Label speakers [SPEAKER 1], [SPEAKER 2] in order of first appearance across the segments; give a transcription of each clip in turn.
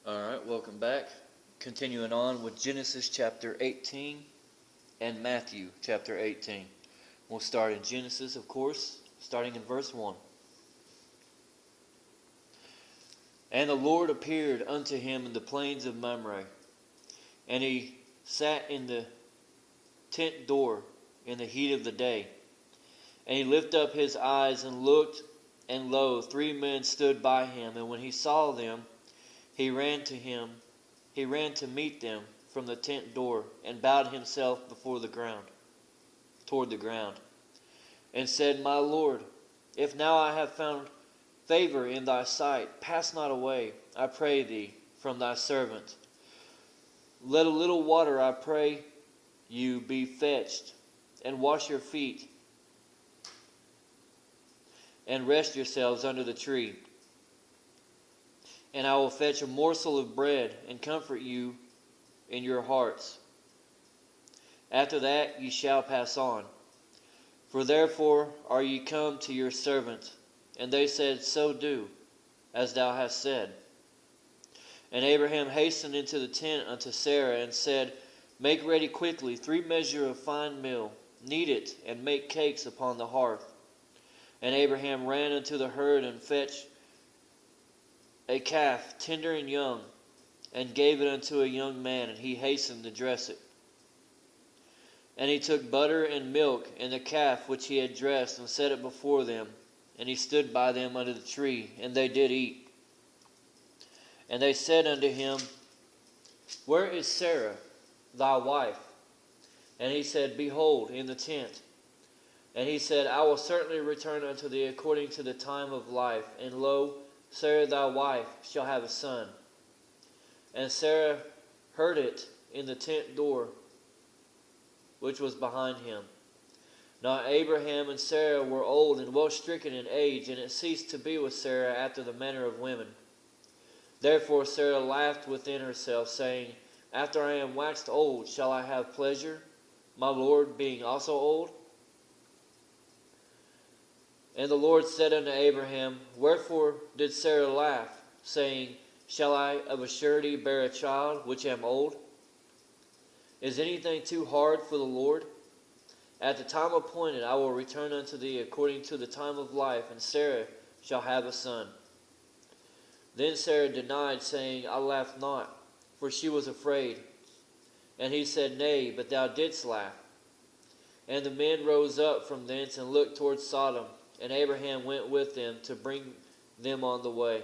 [SPEAKER 1] All right, welcome back. Continuing on with Genesis chapter 18 and Matthew chapter 18. We'll start in Genesis, of course, starting in verse 1. And the Lord appeared unto him in the plains of Mamre, and he sat in the tent door in the heat of the day. And he lifted up his eyes and looked, and lo, 3 men stood by him. And when he saw them, he ran to meet them from the tent door, and bowed himself toward the ground, and said, My Lord, if now I have found favor in thy sight, pass not away, I pray thee, from thy servant. Let a little water, I pray you, be fetched, and wash your feet, and rest yourselves under the tree. And I will fetch a morsel of bread, and comfort you in your hearts. After that ye shall pass on. For therefore are ye come to your servant. And they said, So do, as thou hast said. And Abraham hastened into the tent unto Sarah, and said, Make ready quickly 3 measures of fine meal, knead it, and make cakes upon the hearth. And Abraham ran unto the herd, and fetched a calf, tender and young, and gave it unto a young man, and he hastened to dress it. And he took butter and milk, and the calf which he had dressed, and set it before them. And he stood by them under the tree, and they did eat. And they said unto him, Where is Sarah, thy wife? And he said, Behold, in the tent. And he said, I will certainly return unto thee according to the time of life. And lo, Sarah thy wife shall have a son. And Sarah heard it in the tent door, which was behind him. Now Abraham and Sarah were old and well stricken in age, and it ceased to be with Sarah after the manner of women. Therefore Sarah laughed within herself, saying, After I am waxed old, shall I have pleasure, my Lord being also old? And the Lord said unto Abraham, Wherefore did Sarah laugh, saying, Shall I of a surety bear a child, which am old? Is anything too hard for the Lord? At the time appointed I will return unto thee according to the time of life, and Sarah shall have a son. Then Sarah denied, saying, I laughed not, for she was afraid. And he said, Nay, but thou didst laugh. And the men rose up from thence and looked toward Sodom, and Abraham went with them to bring them on the way.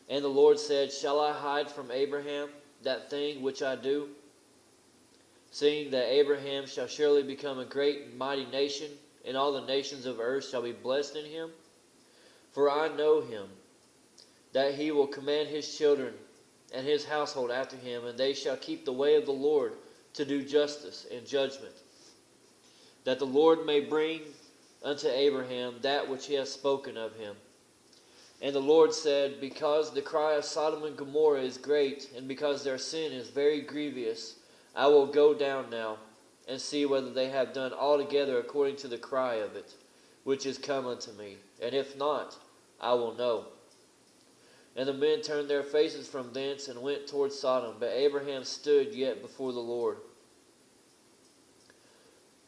[SPEAKER 1] And the Lord said, Shall I hide from Abraham that thing which I do? Seeing that Abraham shall surely become a great and mighty nation, and all the nations of earth shall be blessed in him. For I know him, that he will command his children and his household after him, and they shall keep the way of the Lord to do justice and judgment, that the Lord may bring unto Abraham that which he hath spoken of him. And the Lord said, Because the cry of Sodom and Gomorrah is great, and because their sin is very grievous, I will go down now, and see whether they have done altogether according to the cry of it, which is come unto me. And if not, I will know. And the men turned their faces from thence, and went toward Sodom. But Abraham stood yet before the Lord.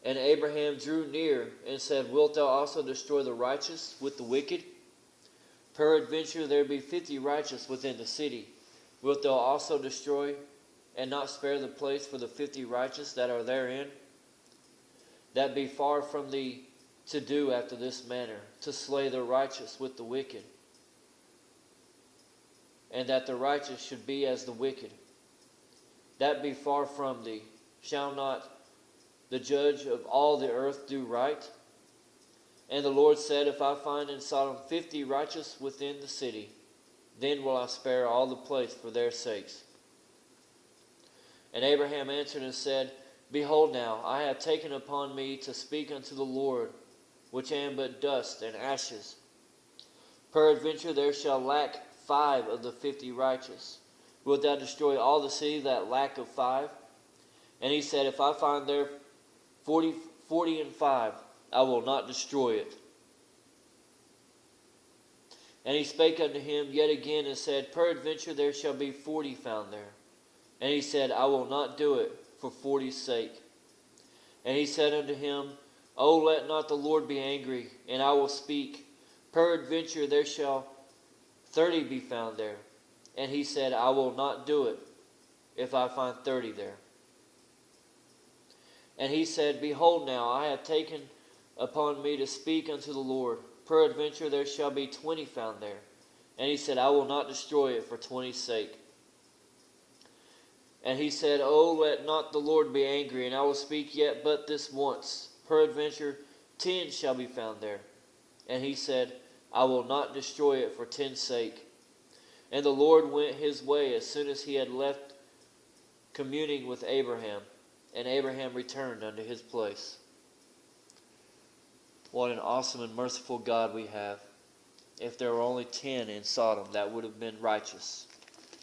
[SPEAKER 1] And Abraham drew near, and said, Wilt thou also destroy the righteous with the wicked? Peradventure there be 50 righteous within the city. Wilt thou also destroy, and not spare the place for the 50 righteous that are therein? That be far from thee to do after this manner, to slay the righteous with the wicked, and that the righteous should be as the wicked. That be far from thee. Shall not the judge of all the earth do right? And the Lord said, If I find in Sodom 50 righteous within the city, then will I spare all the place for their sakes. And Abraham answered and said, Behold now, I have taken upon me to speak unto the Lord, which am but dust and ashes. Peradventure there shall lack 5 of the 50 righteous. Wilt thou destroy all the city that lack of 5? And he said, If I find there 40 and 5, I will not destroy it. And he spake unto him yet again, and said, Peradventure there shall be 40 found there. And he said, I will not do it for 40's sake. And he said unto him, O let not the Lord be angry, and I will speak. Peradventure there shall 30 be found there. And he said, I will not do it, if I find 30 there. And he said, Behold now, I have taken upon me to speak unto the Lord. Peradventure there shall be 20 found there. And he said, I will not destroy it for 20's sake. And he said, O let not the Lord be angry, and I will speak yet but this once. Peradventure 10 shall be found there. And he said, I will not destroy it for 10's sake. And the Lord went his way as soon as he had left communing with Abraham. And Abraham returned unto his place. What an awesome and merciful God we have. If there were only 10 in Sodom, that would have been righteous.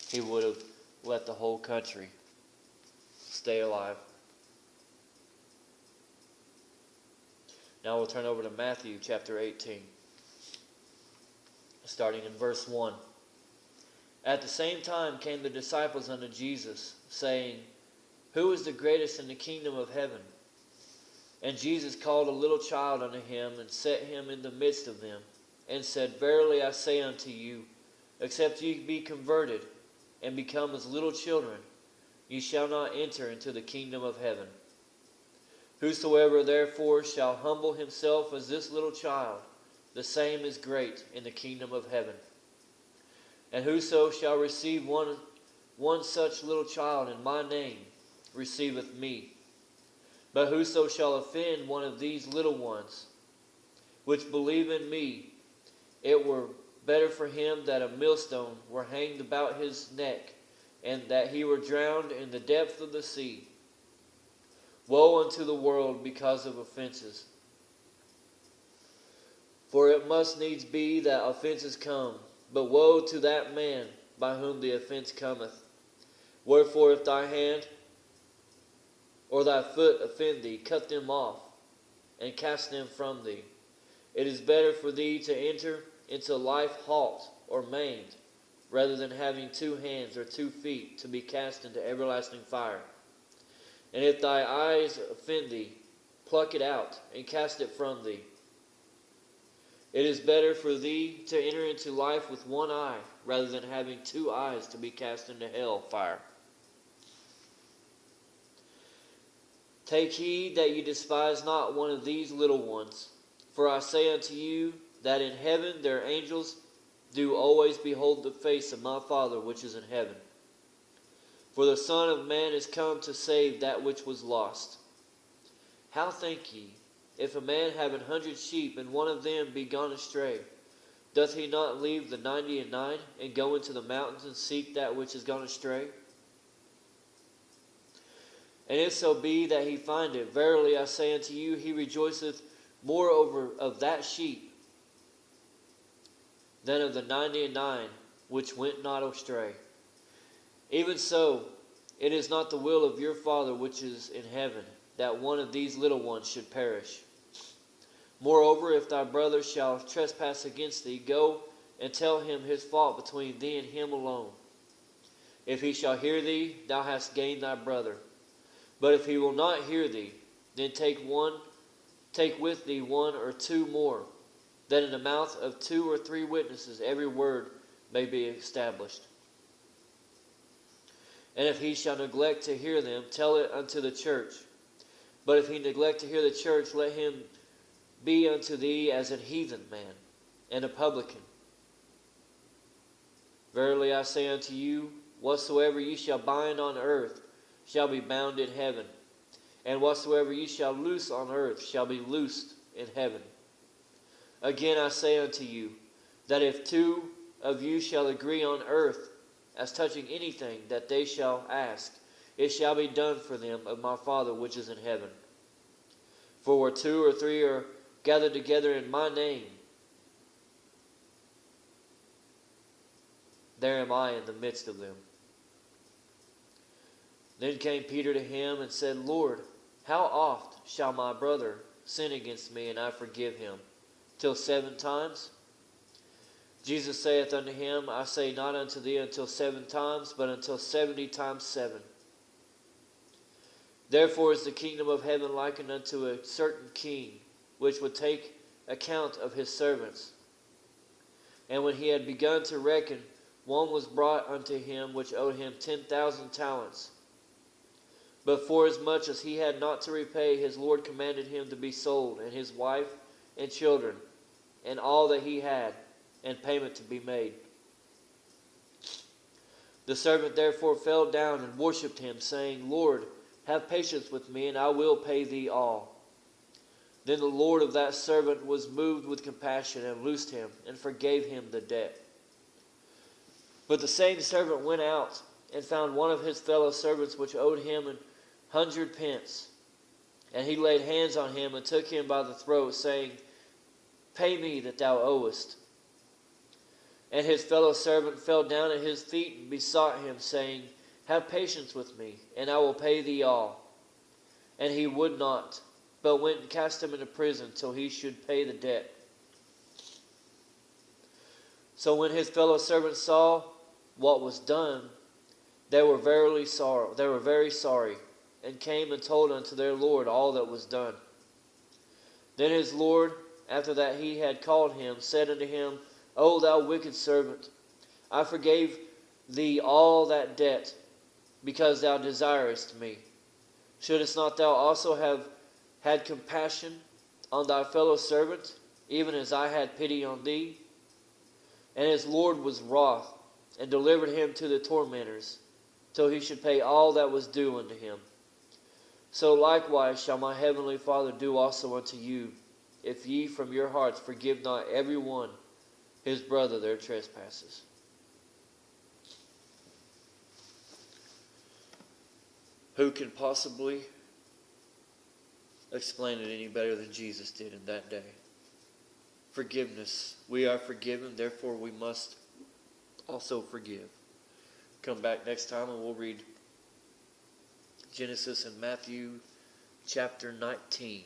[SPEAKER 1] He would have let the whole country stay alive. Now we'll turn over to Matthew chapter 18, starting in verse 1. At the same time came the disciples unto Jesus, saying, Who is the greatest in the kingdom of heaven? And Jesus called a little child unto him, and set him in the midst of them, and said, Verily I say unto you, except ye be converted, and become as little children, ye shall not enter into the kingdom of heaven. Whosoever therefore shall humble himself as this little child, the same is great in the kingdom of heaven. And whoso shall receive one such little child in my name, receiveth me. But whoso shall offend one of these little ones, which believe in me, it were better for him that a millstone were hanged about his neck, and that he were drowned in the depth of the sea. Woe unto the world because of offenses! For it must needs be that offenses come, but woe to that man by whom the offense cometh. Wherefore if thy hand or thy foot offend thee, cut them off, and cast them from thee. It is better for thee to enter into life halt or maimed, rather than having 2 hands or 2 feet to be cast into everlasting fire. And if thy eyes offend thee, pluck it out, and cast it from thee. It is better for thee to enter into life with 1 eye, rather than having 2 eyes to be cast into hell fire. Take heed that ye despise not one of these little ones. For I say unto you, that in heaven their angels do always behold the face of my Father which is in heaven. For the Son of Man is come to save that which was lost. How think ye, if a man have 100 sheep, and one of them be gone astray, doth he not leave the 99 and go into the mountains and seek that which is gone astray? And if so be that he find it, verily I say unto you, he rejoiceth moreover of that sheep than of the 99 which went not astray. Even so, it is not the will of your Father which is in heaven, that one of these little ones should perish. Moreover, if thy brother shall trespass against thee, go and tell him his fault between thee and him alone. If he shall hear thee, thou hast gained thy brother. But if he will not hear thee, then take with thee 1 or 2 more, that in the mouth of 2 or 3 witnesses every word may be established. And if he shall neglect to hear them, tell it unto the church. But if he neglect to hear the church, let him be unto thee as an heathen man, and a publican. Verily I say unto you, whatsoever ye shall bind on earth shall be bound in heaven, and whatsoever ye shall loose on earth shall be loosed in heaven. Again I say unto you, that if 2 of you shall agree on earth as touching anything that they shall ask, it shall be done for them of my Father which is in heaven. For where 2 or 3 are gathered together in my name, there am I in the midst of them. Then came Peter to him and said, Lord, how oft shall my brother sin against me, and I forgive him? Till 7 times? Jesus saith unto him, I say not unto thee until 7 times, but until 70 times 7. Therefore is the kingdom of heaven likened unto a certain king, which would take account of his servants. And when he had begun to reckon, one was brought unto him which owed him 10,000 talents. But forasmuch as he had not to repay, his Lord commanded him to be sold, and his wife and children, and all that he had, and payment to be made. The servant therefore fell down and worshipped him, saying, Lord, have patience with me, and I will pay thee all. Then the Lord of that servant was moved with compassion, and loosed him, and forgave him the debt. But the same servant went out, and found one of his fellow servants which owed him 100 pence. And he laid hands on him, and took him by the throat, saying, Pay me that thou owest. And his fellow servant fell down at his feet, and besought him, saying, Have patience with me, and I will pay thee all. And he would not, but went and cast him into prison till he should pay the debt. So when his fellow servants saw what was done, they were very sorry, and came and told unto their Lord all that was done. Then his Lord, after that he had called him, said unto him, O thou wicked servant, I forgave thee all that debt, because thou desirest me. Shouldest not thou also have had compassion on thy fellow servant, even as I had pity on thee? And his Lord was wroth, and delivered him to the tormentors, till he should pay all that was due unto him. So likewise shall my heavenly Father do also unto you, if ye from your hearts forgive not every one his brother their trespasses. Who can possibly explain it any better than Jesus did in that day? Forgiveness. We are forgiven, therefore we must also forgive. Come back next time and we'll read Genesis and Matthew chapter 19.